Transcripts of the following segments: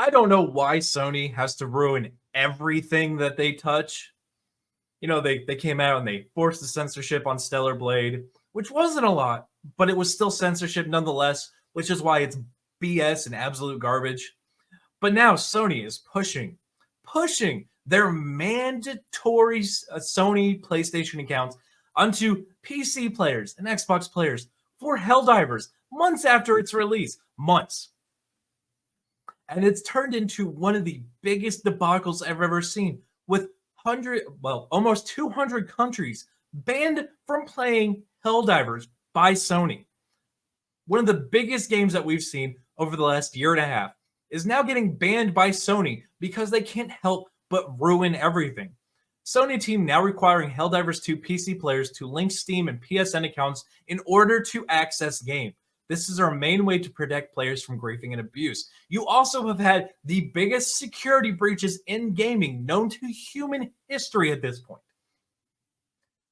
I don't know why Sony has to ruin everything that they touch. You know, they came out and they forced the censorship on Stellar Blade, which wasn't a lot, but it was still censorship nonetheless, which is why it's BS and absolute garbage. But now Sony is pushing their mandatory Sony PlayStation accounts onto PC players and Xbox players for Helldivers months after its release. Months. And it's turned into one of the biggest debacles I've ever seen, with almost 200 countries banned from playing Helldivers by Sony. One of the biggest games that we've seen over the last year and a half is now getting banned by Sony because they can't help but ruin everything. Sony team now requiring Helldivers 2 PC players to link Steam and PSN accounts in order to access game. This is our main way to protect players from griefing and abuse. You also have had the biggest security breaches in gaming known to human history at this point.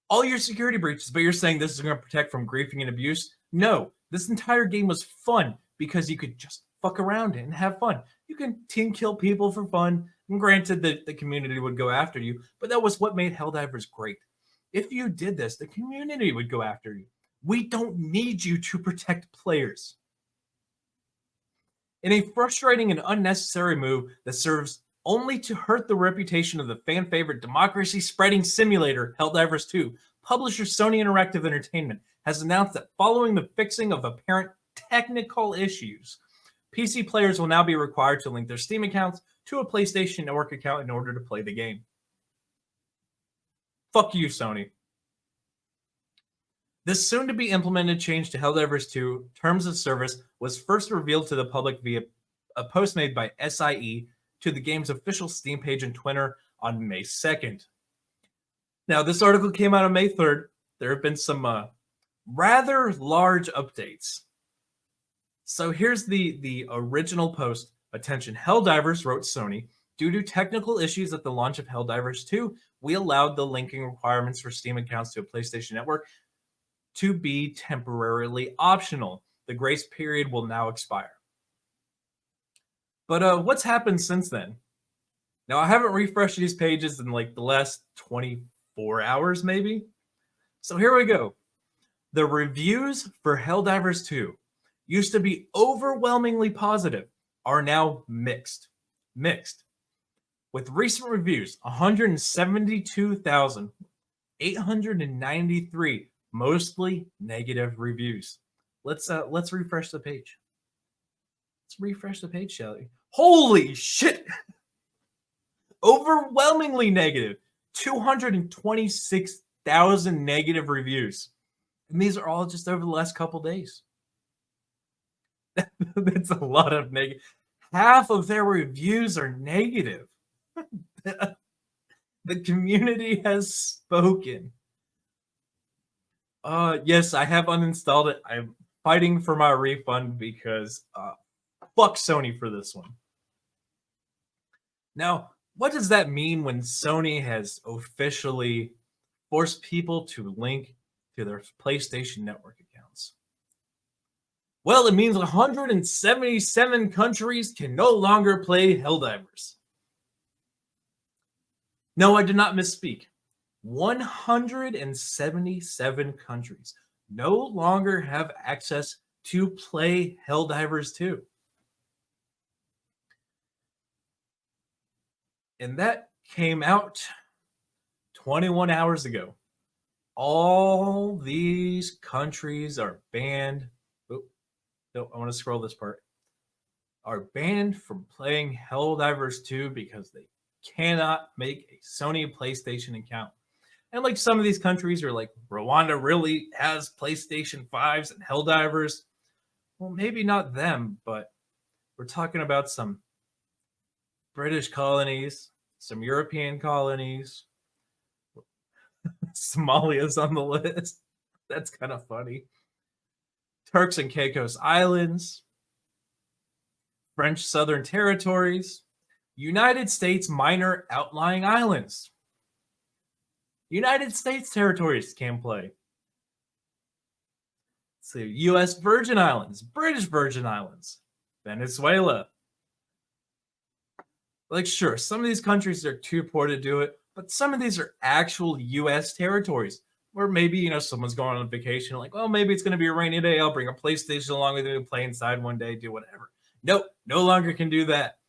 All your security breaches, but you're saying this is going to protect from griefing and abuse? No, this entire game was fun because you could just fuck around and have fun. You can team kill people for fun. And granted that the community would go after you, but that was what made Helldivers great. If you did this, the community would go after you. We don't need you to protect players. In a frustrating and unnecessary move that serves only to hurt the reputation of the fan-favorite democracy-spreading simulator, Helldivers 2, publisher Sony Interactive Entertainment has announced that following the fixing of apparent technical issues, PC players will now be required to link their Steam accounts to a PlayStation Network account in order to play the game. Fuck you, Sony. This soon-to-be implemented change to Helldivers 2 Terms of Service was first revealed to the public via a post made by SIE to the game's official Steam page and Twitter on May 2nd. Now, this article came out on May 3rd. There have been some rather large updates. So here's the original post. Attention, Helldivers, wrote Sony. Due to technical issues at the launch of Helldivers 2, we allowed the linking requirements for Steam accounts to a PlayStation Network to be temporarily optional. The grace period will now expire. But what's happened since then? Now, I haven't refreshed these pages in like the last 24 hours, maybe. So here we go. The reviews for Helldivers 2 used to be overwhelmingly positive, are now mixed. With recent reviews, 172,893 mostly negative reviews. Let's refresh the page. Let's refresh the page, shall we? Holy shit! Overwhelmingly negative. 226,000 negative reviews. And these are all just over the last couple days. That's a lot of negative. Half of their reviews are negative. The community has spoken. Yes, I have uninstalled it. I'm fighting for my refund because fuck Sony for this one. Now, what does that mean when Sony has officially forced people to link to their PlayStation Network accounts? Well, it means 177 countries can no longer play Helldivers. No, I did not misspeak. 177 countries no longer have access to play Helldivers 2. And that came out 21 hours ago. All these countries are banned. No, I want to scroll this part. Are banned from playing Helldivers 2 because they cannot make a Sony PlayStation account. And like some of these countries are like, Rwanda really has PlayStation 5s and Helldivers. Well, maybe not them, but we're talking about some British colonies, some European colonies. Somalia's on the list. That's kind of funny. Turks and Caicos Islands, French Southern Territories, United States minor outlying islands. United States territories can play. So U.S. Virgin Islands, British Virgin Islands, Venezuela, Like, sure, some of these countries are too poor to do it, but some of these are actual US territories where maybe, someone's going on vacation, like, well, maybe it's going to be a rainy day. I'll bring a PlayStation along with me, play inside one day, do whatever. Nope, no longer can do that.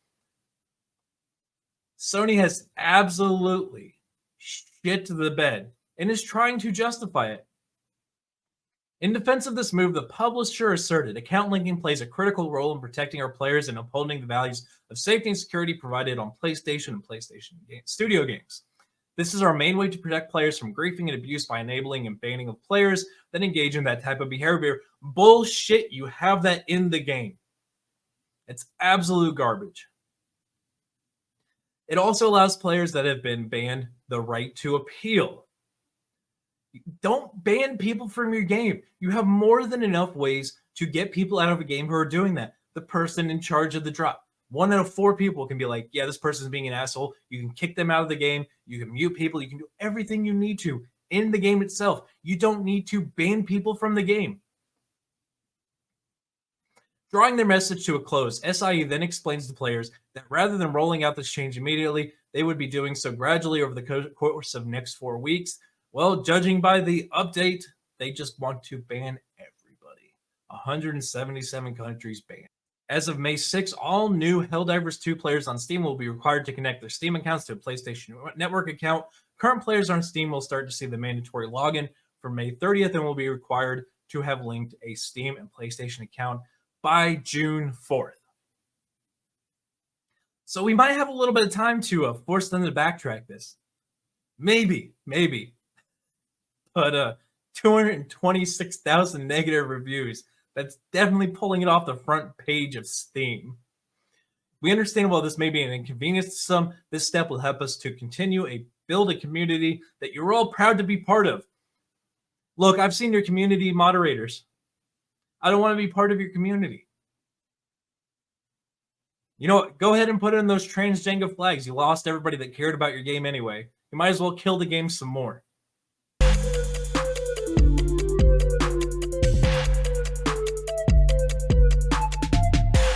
Sony has absolutely shit to the bed and is trying to justify it. In defense of this move, the publisher asserted account linking plays a critical role in protecting our players and upholding the values of safety and security provided on PlayStation and PlayStation Studio games. This is our main way to protect players from griefing and abuse by enabling and banning of players that engage in that type of behavior. Bullshit, you have that in the game. It's absolute garbage. It also allows players that have been banned the right to appeal. Don't ban people from your game. You have more than enough ways to get people out of a game who are doing that. The person in charge of the drop. 1 out of 4 people can be like, yeah, this person's being an asshole. You can kick them out of the game. You can mute people. You can do everything you need to in the game itself. You don't need to ban people from the game. Drawing their message to a close, SIE then explains to players that rather than rolling out this change immediately, they would be doing so gradually over the course of next 4 weeks. Well, judging by the update, they just want to ban everybody. 177 countries banned. As of May 6, all new Helldivers 2 players on Steam will be required to connect their Steam accounts to a PlayStation Network account. Current players on Steam will start to see the mandatory login for May 30th and will be required to have linked a Steam and PlayStation account by June 4th. So we might have a little bit of time to force them to backtrack this. Maybe. But 226,000 negative reviews. That's definitely pulling it off the front page of Steam. We understand while this may be an inconvenience to some, this step will help us to continue build a community that you're all proud to be part of. Look, I've seen your community moderators. I don't want to be part of your community. You know what? Go ahead and put in those transgender flags. You lost everybody that cared about your game anyway. You might as well kill the game some more.